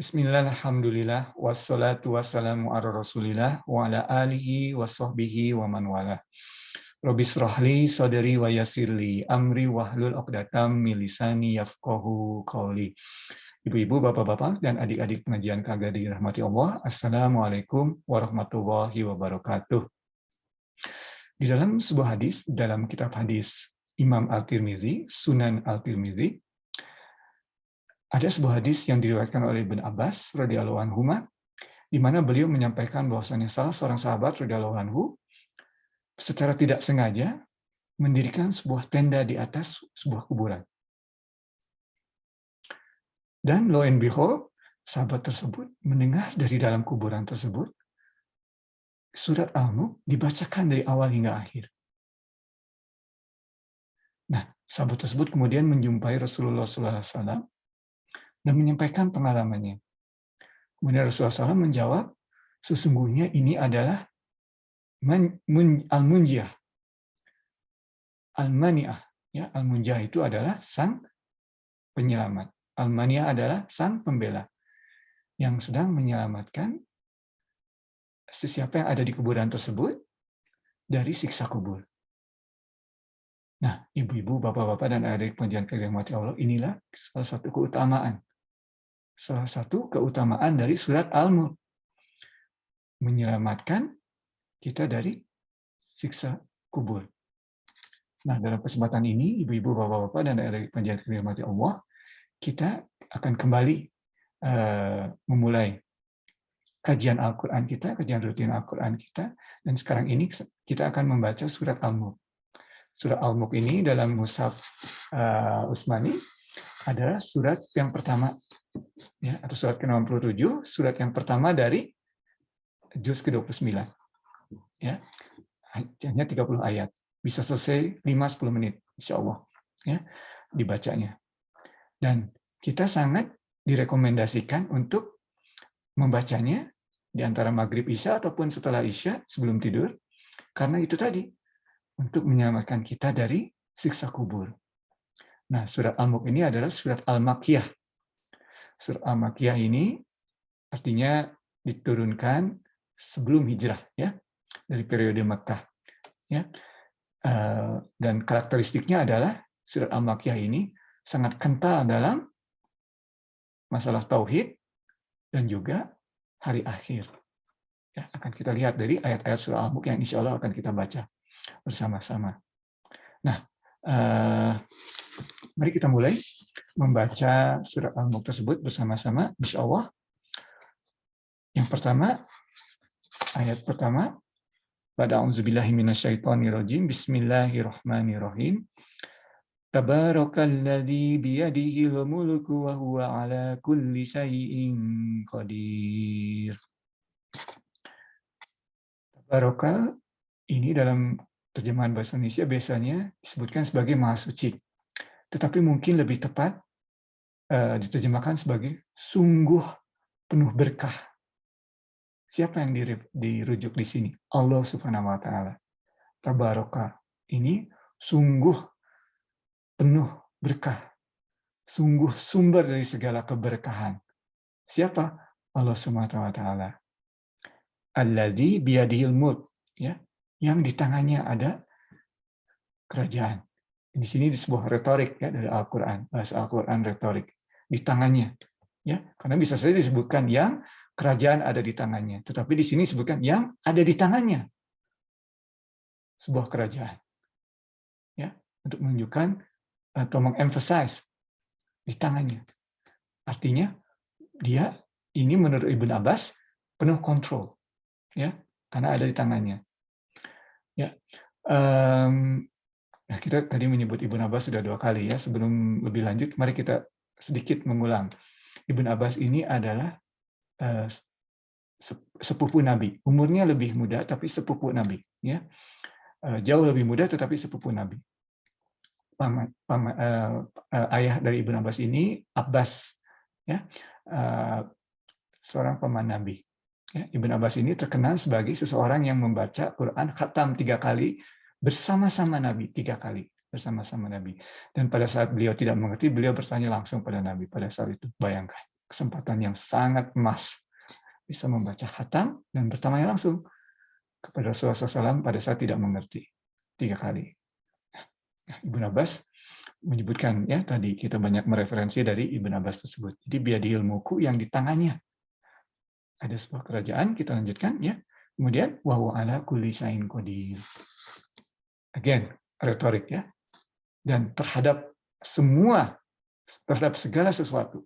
Bismillah, alhamdulillah, wassalatu wassalamu ala rasulillah, wa ala alihi wa sahbihi wa man wala. Rabbi shrahli sadri wa yassirli amri wahlul 'uqdatam min lisani yafqahu qawli. Ibu-ibu, bapak-bapak, dan adik-adik pengajian kagak dirahmati Allah, Assalamualaikum warahmatullahi wabarakatuh. Di dalam sebuah hadis, dalam kitab hadis Imam Al-Tirmizi, Sunan Al-Tirmizi, ada sebuah hadis yang diriwayatkan oleh Ibnu Abbas radhiyallahu anhuma, di mana beliau menyampaikan bahwasanya salah seorang sahabat radhiyallahu anhu secara tidak sengaja mendirikan sebuah tenda di atas sebuah kuburan. Dan lo and behold, sahabat tersebut mendengar dari dalam kuburan tersebut surat Al-Mulk dibacakan dari awal hingga akhir. Nah, sahabat tersebut kemudian menjumpai Rasulullah SAW dan menyampaikan pengalamannya. Kemudian Rasulullah SAW menjawab, sesungguhnya ini adalah al-munjiyah. Al-mani'ah. Ya, al-munjiyah itu adalah sang penyelamat. Al-mani'ah adalah sang pembela yang sedang menyelamatkan sesiapa yang ada di kuburan tersebut dari siksa kubur. Nah, ibu-ibu, bapak-bapak, dan adik pengajian dirahmati Allah, inilah salah satu keutamaan. Salah satu keutamaan dari surat Al-Mulk. Menyelamatkan kita dari siksa kubur. Nah, dalam kesempatan ini, ibu-ibu, bapak-bapak, dan adik pengajian dirahmati Allah, kita akan kembali memulai kajian Al-Quran kita, kajian rutin Al-Quran kita, dan sekarang ini kita akan membaca surat Al-Mulk. Surat Al-Mulk ini dalam mushaf Utsmani adalah surat yang pertama, ya, atau surat ke-67, surat yang pertama dari juz ke-29. Ya, hanya 30 ayat. Bisa selesai 5-10 menit, insya Allah, ya, dibacanya. Dan kita sangat direkomendasikan untuk membacanya di antara maghrib isya ataupun setelah isya sebelum tidur, karena itu tadi untuk menyelamatkan kita dari siksa kubur. Nah, surat Al-Mulk ini adalah surat Al-Makkiyah. Surat Al-Makkiyah ini artinya diturunkan sebelum hijrah, ya, dari periode Makkah, ya. Dan karakteristiknya adalah surat Al-Makkiyah ini sangat kental dalam masalah tauhid dan juga hari akhir. Ya, akan kita lihat dari ayat-ayat surah Al-Mulk yang insya Allah akan kita baca bersama-sama. Nah, mari kita mulai membaca surat Al-Mulk tersebut bersama-sama, insya Allah. Yang pertama, ayat pertama, pada a'udzubillahi minasyaitonirrajim, bismillahirrahmanirrahim. Tabarakalladzi biyadihil mulku wa huwa ala kulli syai'in qadir. Tabaraka ini dalam terjemahan bahasa Indonesia biasanya disebutkan sebagai Maha Suci. Tetapi mungkin lebih tepat diterjemahkan sebagai sungguh penuh berkah. Siapa yang dirujuk di sini? Allah Subhanahu wa taala. Tabaraka ini sungguh penuh berkah. Sungguh sumber dari segala keberkahan. Siapa? Allah Subhanahu wa taala. Alladzi biyadihil mulk, ya, yang di tangannya ada kerajaan. Di sini di sebuah retorik, ya, dari Al-Qur'an, bahasa Al-Qur'an retorik, di tangannya, ya, karena bisa saja disebutkan yang kerajaan ada di tangannya, tetapi di sini disebutkan yang ada di tangannya sebuah kerajaan, ya, untuk menunjukkan atau mengemphasize di tangannya. Artinya dia ini menurut Ibnu Abbas penuh kontrol, ya, karena ada di tangannya. Ya, nah, kita tadi menyebut Ibnu Abbas sudah 2 kali, ya. Sebelum lebih lanjut, mari kita sedikit mengulang. Ibnu Abbas ini adalah sepupu Nabi. Umurnya lebih muda, tapi sepupu Nabi. Ya. Jauh lebih muda, tetapi sepupu Nabi. Ayah dari Ibnu Abbas ini, Abbas, ya, seorang paman Nabi. Ya, Ibnu Abbas ini terkenal sebagai seseorang yang membaca Quran khatam 3 kali bersama-sama Nabi, 3 kali bersama-sama Nabi. Dan pada saat beliau tidak mengerti, beliau bertanya langsung pada Nabi pada saat itu. Bayangkan. kesempatan yang sangat emas, bisa membaca khatam dan bertanya langsung kepada Rasulullah SAW pada saat tidak mengerti 3 kali. Nah, Ibnu Abbas menyebutkan, ya tadi kita banyak mereferensi dari Ibnu Abbas tersebut. Jadi biadihil mulku, yang di tangannya ada sebuah kerajaan. Kita lanjutkan, ya. Kemudian wa huwa ala kulli syai'in qadir. Again, retorik, ya. Dan terhadap segala sesuatu,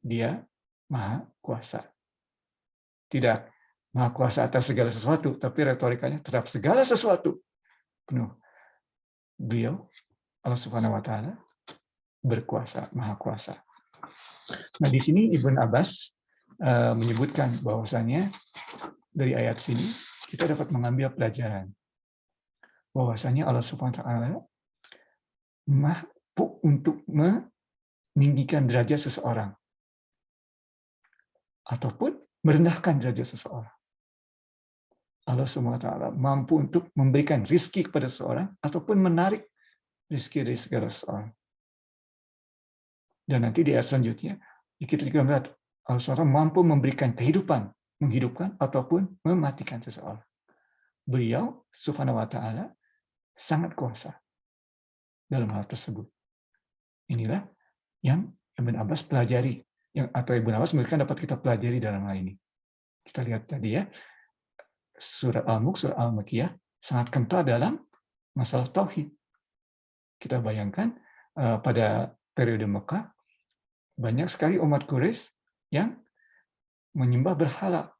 dia maha kuasa. Tidak maha kuasa atas segala sesuatu, tapi retorikanya terhadap segala sesuatu penuh. Beliau, Allah Subhanahu wa Ta'ala, berkuasa, maha kuasa. Nah, di sini Ibnu Abbas menyebutkan bahwasanya dari ayat sini kita dapat mengambil pelajaran bahwasanya Allah Subhanahu wa Ta'ala mampu untuk meninggikan derajat seseorang ataupun merendahkan derajat seseorang. Allah Subhanahu wa Ta'ala mampu untuk memberikan rizki kepada seseorang ataupun menarik rizki dari segala seseorang. Dan nanti di ayat selanjutnya kita juga melihat Allah SWT mampu memberikan kehidupan, menghidupkan ataupun mematikan seseorang. Beliau Subhanahu wa Ta'ala sangat kuasa dalam hal tersebut. Inilah yang Ibnu Abbas pelajari, atau Ibnu Abbas memberikan dapat kita pelajari dalam hal ini. Kita lihat tadi, ya, surat Al-Mulk, surat Al-Makkiyah sangat kental dalam masalah tauhid. Kita bayangkan pada periode Mekah banyak sekali umat Quraisy yang menyembah berhala,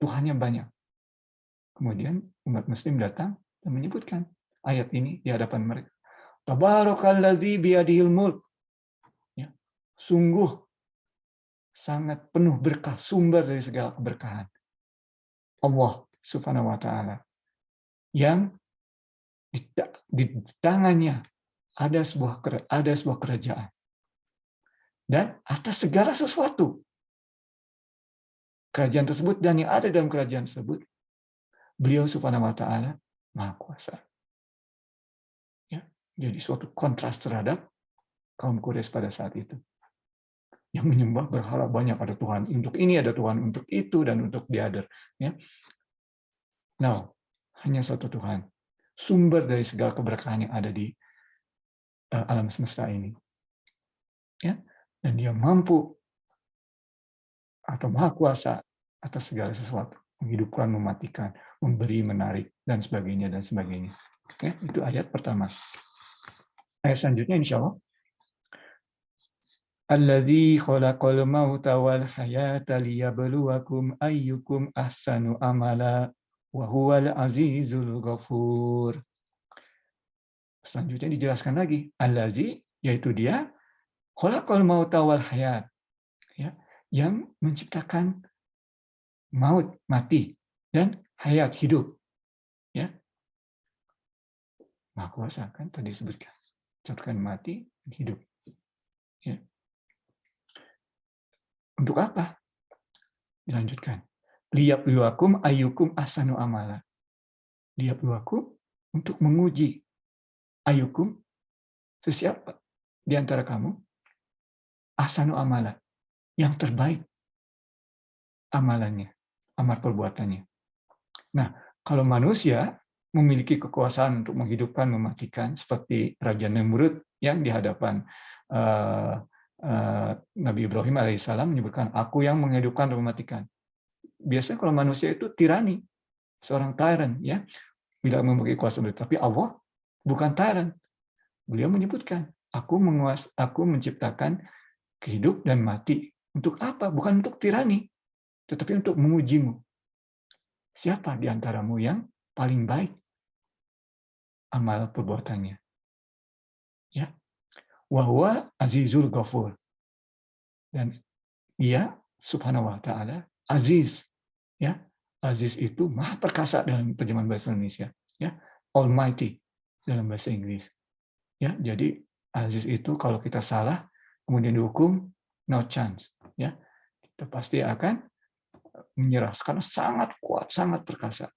Tuhannya banyak. Kemudian umat Muslim datang dan menyebutkan ayat ini di hadapan mereka. Tabarakalladzi biyadihil mulk. Ya, sungguh sangat penuh berkah, sumber dari segala keberkahan. Allah Subhanahu wa Ta'ala, yang di tangannya ada sebuah kerajaan. Dan atas segala sesuatu, kerajaan tersebut dan yang ada dalam kerajaan tersebut, beliau Subhanahu wa Ta'ala maha kuasa. Ya, jadi suatu kontras terhadap kaum Quraisy pada saat itu, yang menyembah berhala banyak, ada Tuhan untuk ini, ada Tuhan untuk itu, dan untuk the other. Ya. Now, hanya satu Tuhan, sumber dari segala keberkahan yang ada di alam semesta ini. Ya. Dan dia mampu atau maha kuasa atas segala sesuatu, menghidupkan, mematikan, memberi, menarik, dan sebagainya, dan sebagainya. Ya, itu ayat pertama. Ayat selanjutnya, insya Allah. Alladzi khalaqal mauta wal hayata liyabluwakum ayyukum ahsanu amala wa huwal azizul ghafur. Selanjutnya dijelaskan lagi, alladzi, yaitu dia, khalaqal mauta wal hayat, ya, yang menciptakan maut, mati, dan hayat, hidup. Ya. Maha kuasa, kan tadi disebutkan. Menciptakan mati dan hidup. Ya. Untuk apa? Dilanjutkan. Liyabluwakum ayyukum ahsanu amala. Liyabluwakum, untuk menguji ayyukum, sesiapa di antara kamu, ahsanu amala, yang terbaik amalannya, amal perbuatannya. Nah, kalau manusia memiliki kekuasaan untuk menghidupkan, mematikan, seperti Raja Nemrud yang di hadapan Nabi Ibrahim alaihissalam menyebutkan, aku yang menghidupkan dan mematikan. Biasanya kalau manusia itu tirani, seorang tyrant, ya, bila memiliki kuasa. Tapi Allah bukan tyrant. Beliau menyebutkan, aku menciptakan hidup dan mati. Untuk apa? Bukan untuk tirani, tetapi untuk mengujimu. Siapa di antaramu yang paling baik amal perbuatannya? Ya. Wa huwa azizul ghafur. Dan dia Subhanahu wa Ta'ala aziz. Ya. Aziz itu maha perkasa dalam terjemahan bahasa Indonesia. Ya. Almighty dalam bahasa Inggris. Ya, jadi aziz itu kalau kita salah kemudian dihukum, no chance. Ya. Kita pasti akan menyerah karena sangat kuat, sangat perkasa.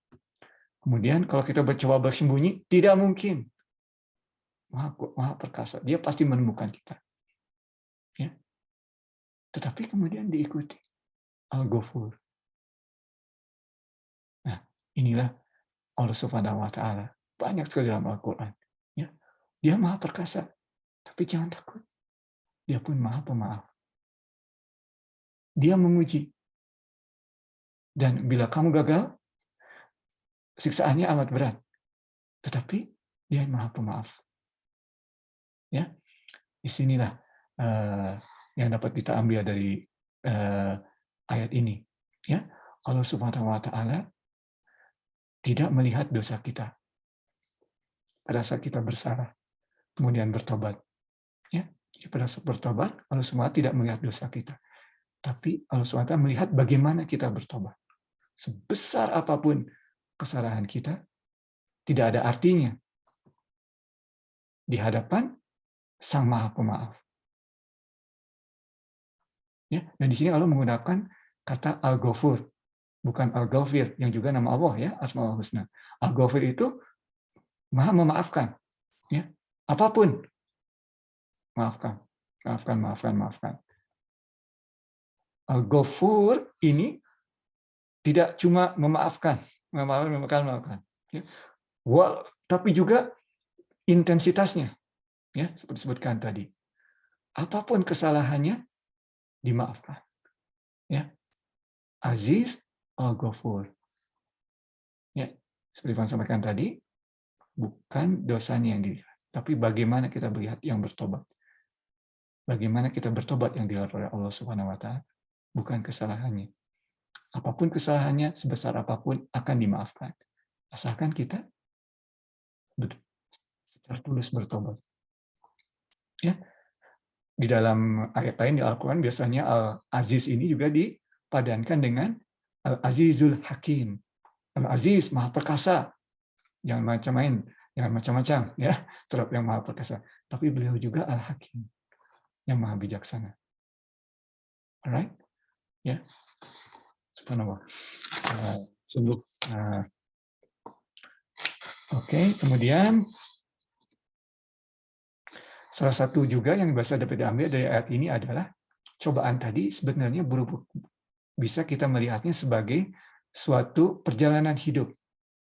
Kemudian kalau kita mencoba bersembunyi, tidak mungkin. Maha perkasa, dia pasti menemukan kita. Ya. tetapi kemudian diikuti Al-Ghafur. Nah, inilah Allah Subhanahu wa taala. Banyak sekali dalam Al-Qur'an, ya. Dia Maha Perkasa, tapi jangan takut. Dia pun Maha Pemaaf. Dia menguji. Dan bila kamu gagal, siksaannya amat berat. Tetapi Dia Maha Pemaaf. Ya, disinilah yang dapat kita ambil dari ayat ini. Ya, Allah Subhanahu wa taala tidak melihat dosa kita pada saat kita bersalah, kemudian bertobat. Ya, pada saat bertobat, Allah SWT tidak melihat dosa kita, tapi Allah SWT melihat bagaimana kita bertobat. Sebesar apapun kesalahan kita, tidak ada artinya di hadapan Sang Maha Pemaaf. Ya, dan di sini Allah menggunakan kata Al-Ghafur, bukan Al-Ghafir, yang juga nama Allah, ya, Asmaul Husna. Al-Ghafir itu Maha memaafkan, ya, apapun, maafkan, maafkan, maafkan, maafkan. Al-Ghafur ini tidak cuma memaafkan, memaafkan, ya. Tapi juga intensitasnya, ya, seperti disebutkan tadi. Apapun kesalahannya dimaafkan, ya. Aziz Al-Ghafur. Ya, seperti yang sampaikan tadi, bukan dosanya yang dilihat, tapi bagaimana kita melihat yang bertobat. Bagaimana kita bertobat yang dilihat oleh Allah Subhanahu wa taala, bukan kesalahannya. Apapun kesalahannya, sebesar apapun akan dimaafkan. Asalkan kita secara tulus bertobat. Ya. Di dalam ayat lain di Al-Quran biasanya Al-Aziz ini juga dipadankan dengan Al-Azizul Hakim. Al-Aziz, Maha Perkasa. Jangan macam-main, jangan macam-macam, ya, terhadap yang Maha Perkasa. Tapi beliau juga Al-Hakim, yang Maha Bijaksana. Alright? Ya. Subhanallah. Sungguh. Oke, kemudian salah satu juga yang bisa dapat diambil dari ayat ini adalah cobaan tadi sebenarnya bisa kita melihatnya sebagai suatu perjalanan hidup,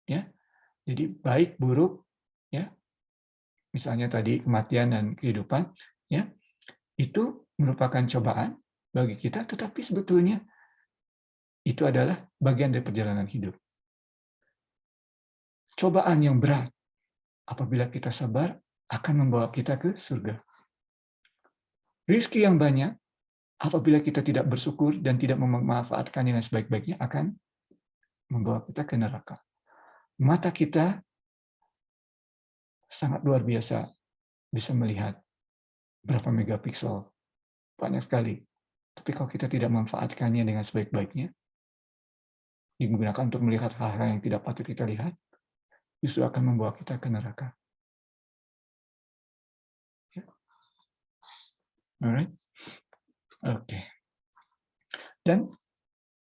ya. Jadi baik buruk, ya. Misalnya tadi kematian dan kehidupan, ya. Itu merupakan cobaan bagi kita, tetapi sebetulnya itu adalah bagian dari perjalanan hidup. Cobaan yang berat, apabila kita sabar, akan membawa kita ke surga. Rizki yang banyak, apabila kita tidak bersyukur dan tidak memanfaatkannya dengan sebaik-baiknya, akan membawa kita ke neraka. Mata kita sangat luar biasa, bisa melihat berapa megapiksel, banyak sekali. Tapi kalau kita tidak memanfaatkannya dengan sebaik-baiknya, digunakan untuk melihat hal-hal yang tidak patut kita lihat, justru akan membawa kita ke neraka. Alright, oke. Dan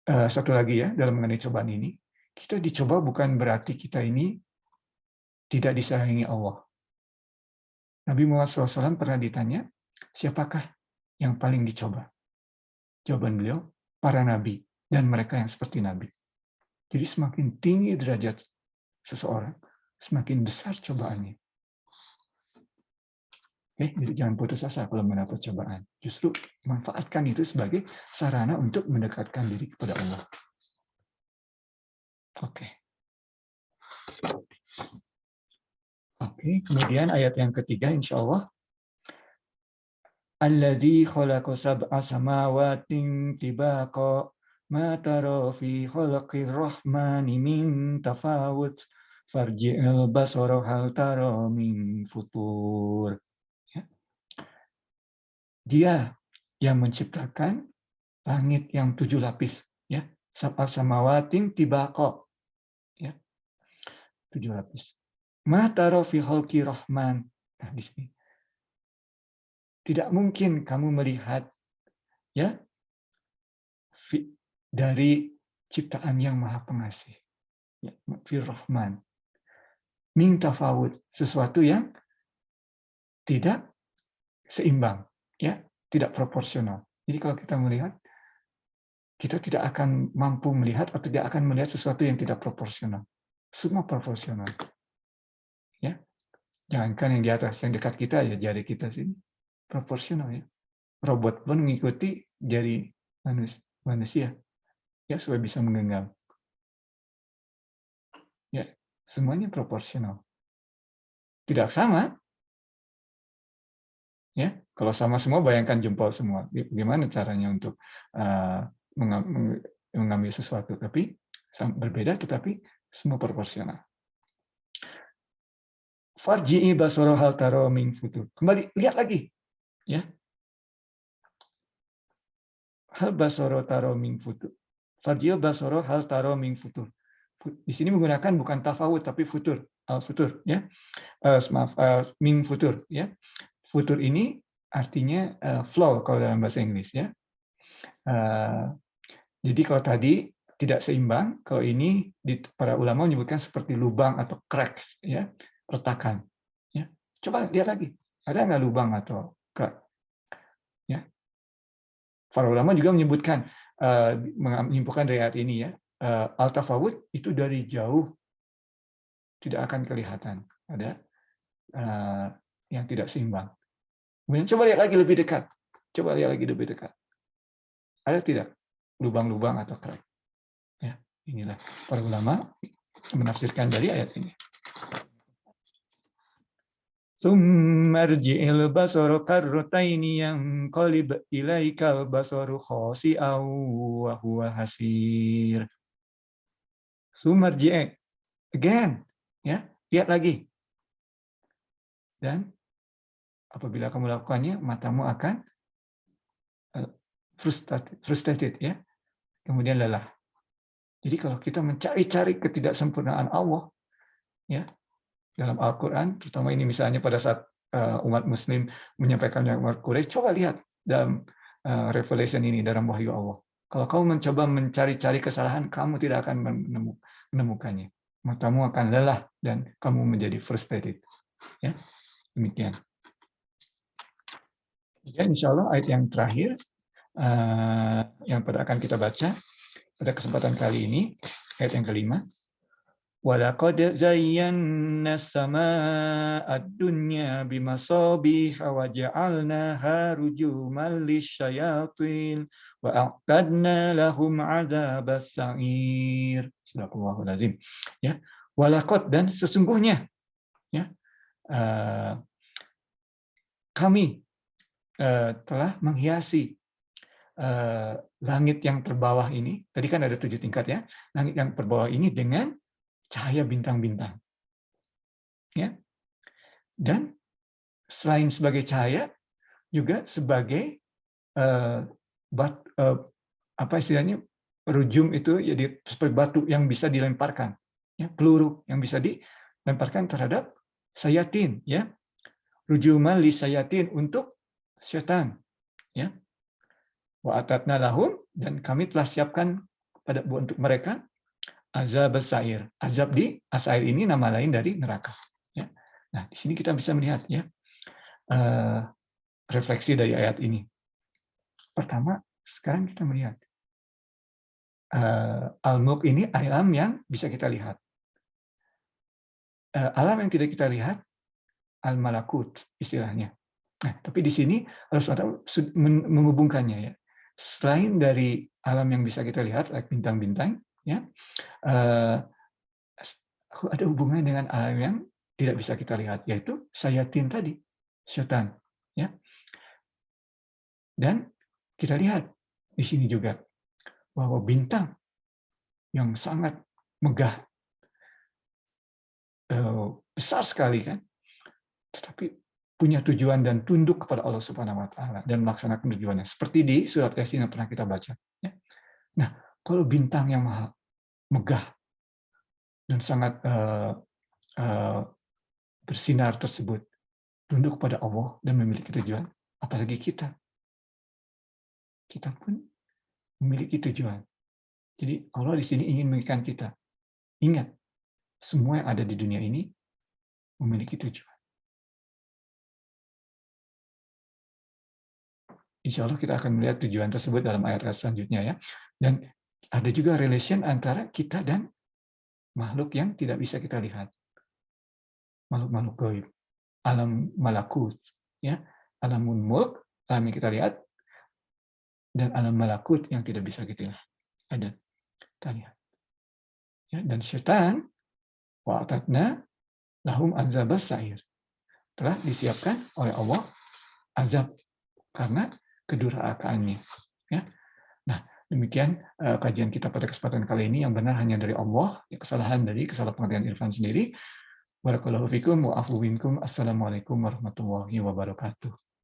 satu lagi ya dalam mengenai cobaan ini, kita dicoba bukan berarti kita ini tidak disayangi Allah. Nabi Muhammad SAW pernah ditanya, siapakah yang paling dicoba? Jawaban beliau, para nabi dan mereka yang seperti nabi. Jadi semakin tinggi derajat seseorang, semakin besar cobaannya. Jadi jangan putus asa kalau mendapat cobaan. Justru manfaatkan itu sebagai sarana untuk mendekatkan diri kepada Allah. Oke, kemudian ayat yang ketiga, insya Allah. Alladzi khalaqa sab'a samawatin tibaqa ma tara fi khalqir rahmani min tafawut farji'il basara hal tara min futur. Dia yang menciptakan langit yang 7 lapis, ya. Sab'a samawatin tibaqa, ya. 7 lapis. Ma tara fi khalqi rahman. Nah, di sini. Tidak mungkin kamu melihat, ya, dari ciptaan yang Maha Pengasih. Ya, Fir-Rahman. Min tafawud, sesuatu yang tidak seimbang, ya, tidak proporsional. Jadi kalau kita melihat, kita tidak akan mampu melihat atau tidak akan melihat sesuatu yang tidak proporsional. Semua proporsional. Ya, jangankan yang di atas, yang dekat kita ya, jari kita sini proporsional ya. Robot pun mengikuti jari manusia ya supaya bisa menggenggam. Ya, semuanya proporsional. Tidak sama, ya. Kalau sama semua, bayangkan jempol semua. Gimana caranya untuk mengambil sesuatu? Tapi berbeda, tetapi semua proporsional. Farji'i basara hal tara min futur. Kembali lihat lagi, ya. Hal basara tara min futur. Farji'i basara hal tara min futur. Di sini menggunakan bukan tafawud tapi futur, futur, ya. Maaf, min futur, ya. Futur ini artinya flow kalau dalam bahasa Inggris, ya. Jadi kalau tadi tidak seimbang, kalau ini para ulama menyebutkan seperti lubang atau cracks, ya, retakan. Ya. Coba lihat lagi, ada nggak lubang atau crack? Ya. Para ulama juga menyebutkan, menyimpulkan dari ayat ini, ya, al-tafawud itu dari jauh tidak akan kelihatan, ada yang tidak seimbang. Kemudian coba lihat lagi lebih dekat, coba lihat lagi lebih dekat, ada tidak lubang-lubang atau crack? Ya, inilah para ulama menafsirkan dari ayat ini. Summarji'il basara karrataini yanqalib ilaikal basaru khasi'aw wa huwa hasir. Summarji' again, ya, lihat lagi. Dan apabila kamu lakukannya, matamu akan frustrated, ya. Kemudian lelah. Jadi kalau kita mencari-cari ketidaksempurnaan Allah, ya, dalam Al-Quran, terutama ini misalnya pada saat umat Muslim menyampaikan umat Quraisy, coba lihat dalam Revelation ini, dalam wahyu Allah. Kalau kamu mencoba mencari-cari kesalahan, kamu tidak akan menemukannya. Matamu akan lelah dan kamu menjadi frustrated. Ya, demikian. Dan insya Allah ayat yang terakhir yang akan kita baca pada kesempatan kali ini, ayat yang kelima. وَلَقَدْ زَيَّنَّا السَّمَاءَ الدُّنْيَا بِمَصَابِيحَ وَجَعَلْنَاهَا رُجُومًا لِلشَّيَاطِينِ وَأَعْتَدْنَا لَهُمْ عَذَابَ السَّعِيرِ. Sadaqallahul Azim. Ya, walaqad, dan sesungguhnya, ya, kami telah menghiasi langit yang terbawah ini. Tadi kan ada 7 tingkat, ya. Langit yang terbawah ini dengan cahaya bintang-bintang, ya. Dan selain sebagai cahaya, juga sebagai apa istilahnya, rujum itu jadi seperti batu yang bisa dilemparkan, ya, peluru yang bisa dilemparkan terhadap sayatin, ya, rujuman li sayatin, untuk setan, ya. Wa atatna lahum, dan kami telah siapkan untuk mereka azab as-sa'ir. Azab di as-sa'ir ini nama lain dari neraka. Ya. Nah, di sini kita bisa melihat, ya, refleksi dari ayat ini. Pertama, sekarang kita melihat al-mulk ini alam yang bisa kita lihat. Alam yang tidak kita lihat, al-malakut istilahnya. Nah, tapi di sini harus menghubungkannya, ya. Selain dari alam yang bisa kita lihat, like bintang-bintang, ya, ada hubungannya dengan alam yang tidak bisa kita lihat, yaitu sayatin tadi, setan, ya. Dan kita lihat di sini juga bahwa bintang yang sangat megah, besar sekali, kan, tetapi punya tujuan dan tunduk kepada Allah Subhanahu wa taala dan melaksanakan tujuannya, seperti di surat Yasin yang pernah kita baca, ya. Nah, kalau bintang yang maha megah dan sangat bersinar tersebut tunduk kepada Allah dan memiliki tujuan, apalagi kita pun memiliki tujuan. Jadi Allah di sini ingin mengingatkan kita, ingat, semua yang ada di dunia ini memiliki tujuan. Insya Allah kita akan melihat tujuan tersebut dalam ayat selanjutnya ya. Dan ada juga relation antara kita dan makhluk yang tidak bisa kita lihat. Makhluk-makhluk gaib, alam malakut, ya, alamun mulk, alam yang kita lihat, dan alam malakut yang tidak bisa kita lihat. Ada, kita lihat. Ya, dan syaitan, wa'atadna lahum azabas sa'ir. Telah disiapkan oleh Allah azab karena kedurhakaannya. Ya. Nah, demikian kajian kita pada kesempatan kali ini. Yang benar hanya dari Allah, kesalahan dari pengertian Irfan sendiri. Barakallahu fikum wa afu minkum. Assalamualaikum warahmatullahi wabarakatuh.